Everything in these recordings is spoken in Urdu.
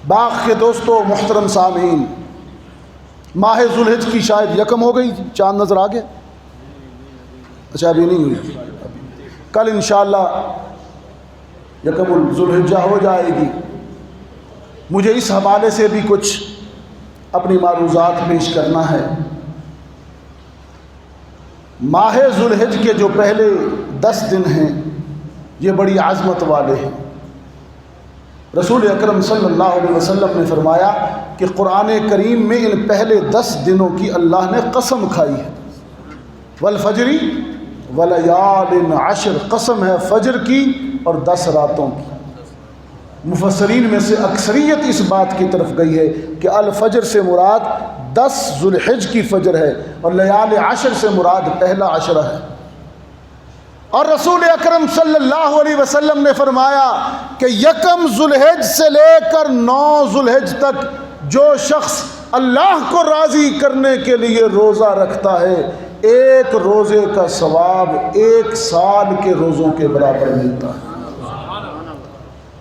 باغ کے دوستو، محترم سامعین، ماہ ذوالحج کی شاید یکم ہو گئی، چاند نظر آ گیا؟ اچھا ابھی نہیں ہوئی، کل انشاءاللہ یکم ذوالحجہ ہو جائے گی۔ مجھے اس حوالے سے بھی کچھ اپنی معروضات پیش کرنا ہے۔ ماہ ذوالحج کے جو پہلے 10 دن ہیں یہ بڑی عظمت والے ہیں۔ رسول اکرم صلی اللہ علیہ وسلم نے فرمایا کہ قرآن کریم میں ان پہلے 10 دنوں کی اللہ نے قسم کھائی ہے۔ والفجر ولیال عشر، قسم ہے فجر کی اور 10 راتوں کی۔ مفسرین میں سے اکثریت اس بات کی طرف گئی ہے کہ الفجر سے مراد 10 ذوالحج کی فجر ہے اور لیال عشر سے مراد پہلا عشرہ ہے۔ اور رسول اکرم صلی اللہ علیہ وسلم نے فرمایا کہ یکم ذوالحج سے لے کر 9 ذوالحج تک جو شخص اللہ کو راضی کرنے کے لیے روزہ رکھتا ہے، ایک روزے کا ثواب 1 سال کے روزوں کے برابر ملتا ہے۔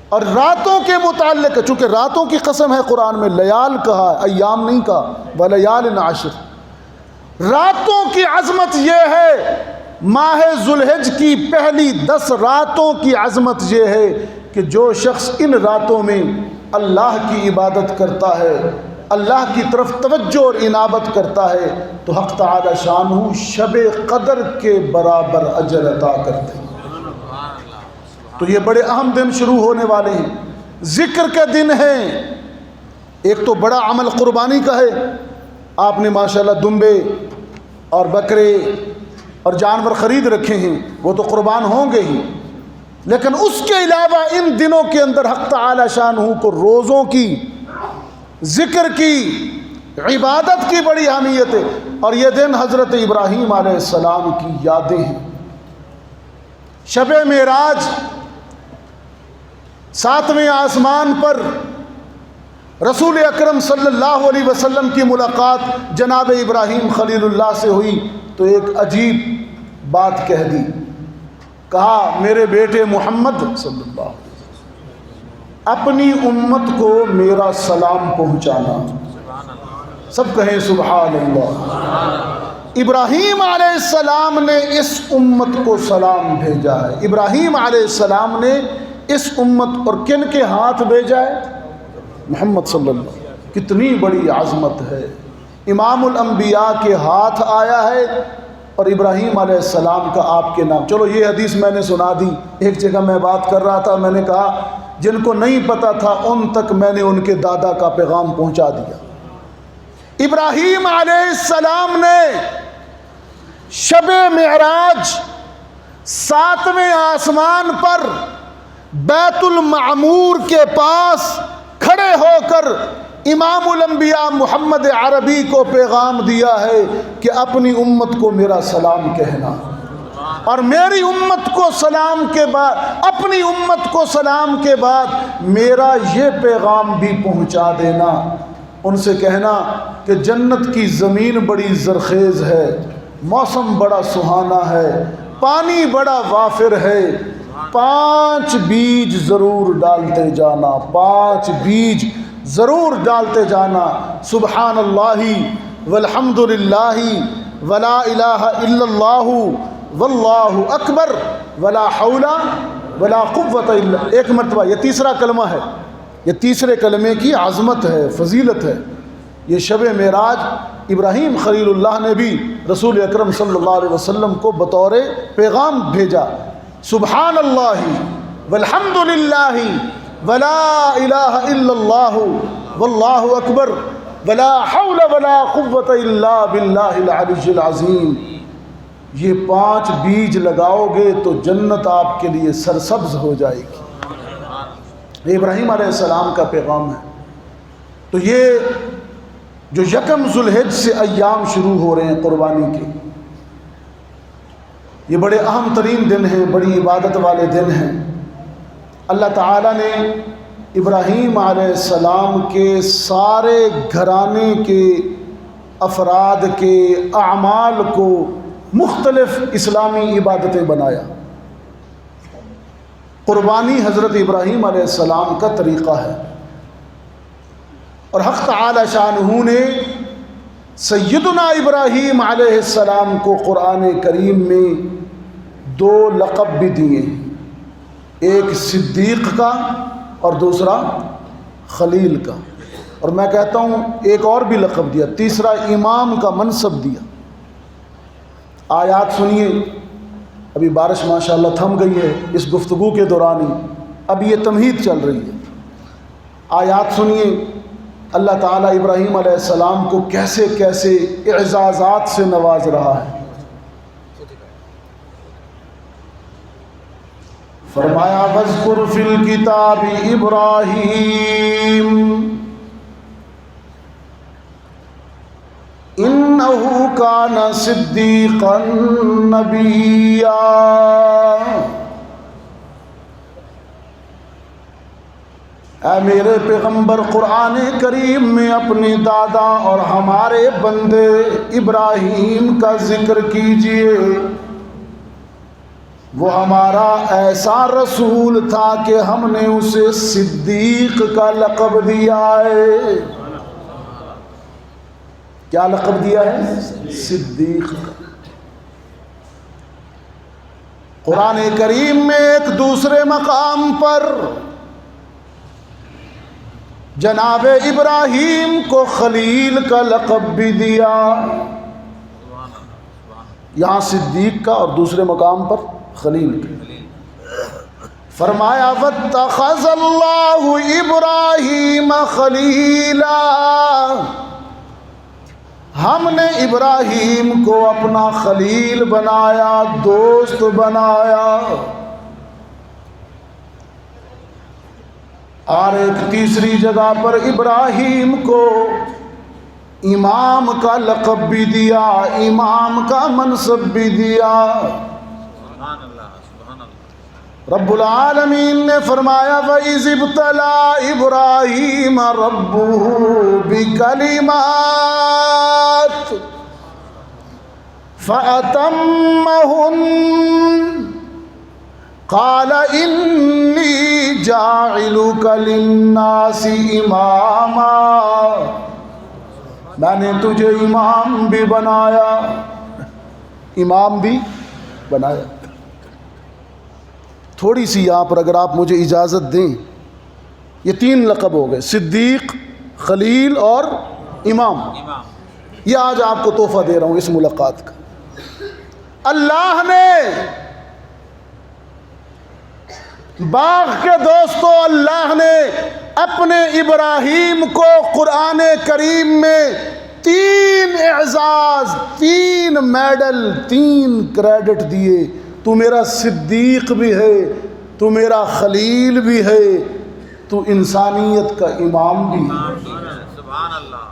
اور راتوں کے متعلق، چونکہ راتوں کی قسم ہے قرآن میں، لیال کہا ہے، ایام نہیں کہا، ولیال عشر۔ راتوں کی عظمت یہ ہے، ماہ ذوالحج کی پہلی 10 راتوں کی عظمت یہ ہے کہ جو شخص ان راتوں میں اللہ کی عبادت کرتا ہے، اللہ کی طرف توجہ اور انابت کرتا ہے، تو حق تعالی شانہ شب قدر کے برابر اجر عطا کرتے ہیں۔ تو یہ بڑے اہم دن شروع ہونے والے ہیں، ذکر کے دن ہیں۔ ایک تو بڑا عمل قربانی کا ہے، آپ نے ماشاءاللہ دمبے اور بکرے اور جانور خرید رکھے ہیں، وہ تو قربان ہوں گے ہی، لیکن اس کے علاوہ ان دنوں کے اندر حق تعالی شانہ کو روزوں کی، ذکر کی، عبادت کی بڑی اہمیت ہے۔ اور یہ دن حضرت ابراہیم علیہ السلام کی یادیں ہیں۔ شب معراج 7ویں آسمان پر رسول اکرم صلی اللہ علیہ وسلم کی ملاقات جناب ابراہیم خلیل اللہ سے ہوئی تو ایک عجیب بات کہہ دی، کہا میرے بیٹے محمد صلی اللہ علیہ وسلم اپنی امت کو میرا سلام پہنچانا۔ سب کہیں سبحان اللہ۔ ابراہیم علیہ السلام نے اس امت کو سلام بھیجا ہے۔ ابراہیم علیہ السلام نے اس امت اور کن کے ہاتھ بھیجا ہے؟ محمد صلی اللہ علیہ وسلم۔ کتنی بڑی عظمت ہے، امام الانبیاء کے ہاتھ آیا ہے اور ابراہیم علیہ السلام کا آپ کے نام۔ چلو یہ حدیث میں نے سنا دی، ایک جگہ میں بات کر رہا تھا، میں نے کہا جن کو نہیں پتا تھا ان تک میں نے ان کے دادا کا پیغام پہنچا دیا۔ ابراہیم علیہ السلام نے شب معراج 7ویں آسمان پر بیت المعمور کے پاس کھڑے ہو کر امام الانبیاء محمد عربی کو پیغام دیا ہے کہ اپنی امت کو میرا سلام کہنا، اور میری امت کو سلام کے بعد، اپنی امت کو سلام کے بعد میرا یہ پیغام بھی پہنچا دینا، ان سے کہنا کہ جنت کی زمین بڑی زرخیز ہے، موسم بڑا سہانا ہے، پانی بڑا وافر ہے، 5 بیج ضرور ڈالتے جانا، 5 بیج ضرور ڈالتے جانا۔ سبحان اللہ والحمد للہ ولا الہ الا اللہ واللہ اکبر ولا حول ولا قوت الا۔ ایک مرتبہ، یہ تیسرا کلمہ ہے، یہ تیسرے کلمے کی عظمت ہے، فضیلت ہے۔ یہ شب معراج ابراہیم خلیل اللہ نے بھی رسول اکرم صلی اللہ علیہ وسلم کو بطور پیغام بھیجا۔ سبحان اللہ والحمد للہ ولا الہ الا اللہ واللہ اکبر ولا حول ولا قوت الا باللہ العلی العظیم۔ یہ 5 بیج لگاؤ گے تو جنت آپ کے لیے سرسبز ہو جائے گی۔ یہ ابراہیم علیہ السلام کا پیغام ہے۔ تو یہ جو یکم ذوالحج سے ایام شروع ہو رہے ہیں قربانی کے، یہ بڑے اہم ترین دن ہیں، بڑی عبادت والے دن ہیں۔ اللہ تعالیٰ نے ابراہیم علیہ السلام کے سارے گھرانے کے افراد کے اعمال کو مختلف اسلامی عبادتیں بنایا۔ قربانی حضرت ابراہیم علیہ السلام کا طریقہ ہے۔ اور حق تعالی شانہ نے سیدنا ابراہیم علیہ السلام کو قرآن کریم میں 2 لقب بھی دیے، ایک صدیق کا اور دوسرا خلیل کا، اور میں کہتا ہوں ایک اور بھی لقب دیا، تیسرا امام کا منصب دیا۔ آیات سنیے، ابھی بارش ماشاءاللہ تھم گئی ہے اس گفتگو کے دوران ہی، اب یہ تمہید چل رہی ہے۔ آیات سنیے، اللہ تعالیٰ ابراہیم علیہ السلام کو کیسے کیسے اعزازات سے نواز رہا ہے۔ فرمایا وَاذْكُرْ فِي الْكِتَابِ إِبْرَاهِيمَ إِنَّهُ كَانَ صِدِّيقًا نَبِيًّا۔ اے میرے پیغمبر، قرآن کریم میں اپنے دادا اور ہمارے بندے ابراہیم کا ذکر کیجئے۔ وہ ہمارا ایسا رسول تھا کہ ہم نے اسے صدیق کا لقب دیا ہے۔ کیا لقب دیا ہے؟ صدیق کا۔ قرآن کریم میں ایک دوسرے مقام پر جناب ابراہیم کو خلیل کا لقب بھی دیا، یہاں صدیق کا اور دوسرے مقام پر خلیل کا۔ فرمایا واتخذ اللہ ابراہیم خلیلا، ہم نے ابراہیم کو اپنا خلیل بنایا، دوست بنایا۔ اور ایک تیسری جگہ پر ابراہیم کو امام کا لقب بھی دیا، امام کا منصب بھی دیا۔ رب العالمین نے فرمایا وَإِذِ ابْتَلَىٰ إِبْرَاهِيمَ رَبُّهُ بِكَلِمَاتٍ فَأَتَمَّهُنَّ قال انی جاعلک للناس اماما، میں نے تجھے امام بھی بنایا، امام بھی بنایا۔ تھوڑی سی یہاں پر اگر آپ مجھے اجازت دیں، یہ 3 لقب ہو گئے، صدیق، خلیل اور امام۔ یہ آج آپ کو تحفہ دے رہا ہوں اس ملاقات کا۔ اللہ نے باغ کے دوستوں، اللہ نے اپنے ابراہیم کو قرآن کریم میں 3 اعزاز، 3 میڈل، 3 کریڈٹ دیے۔ تو میرا صدیق بھی ہے، تو میرا خلیل بھی ہے، تو انسانیت کا امام بھی ہے۔ سبحان اللہ۔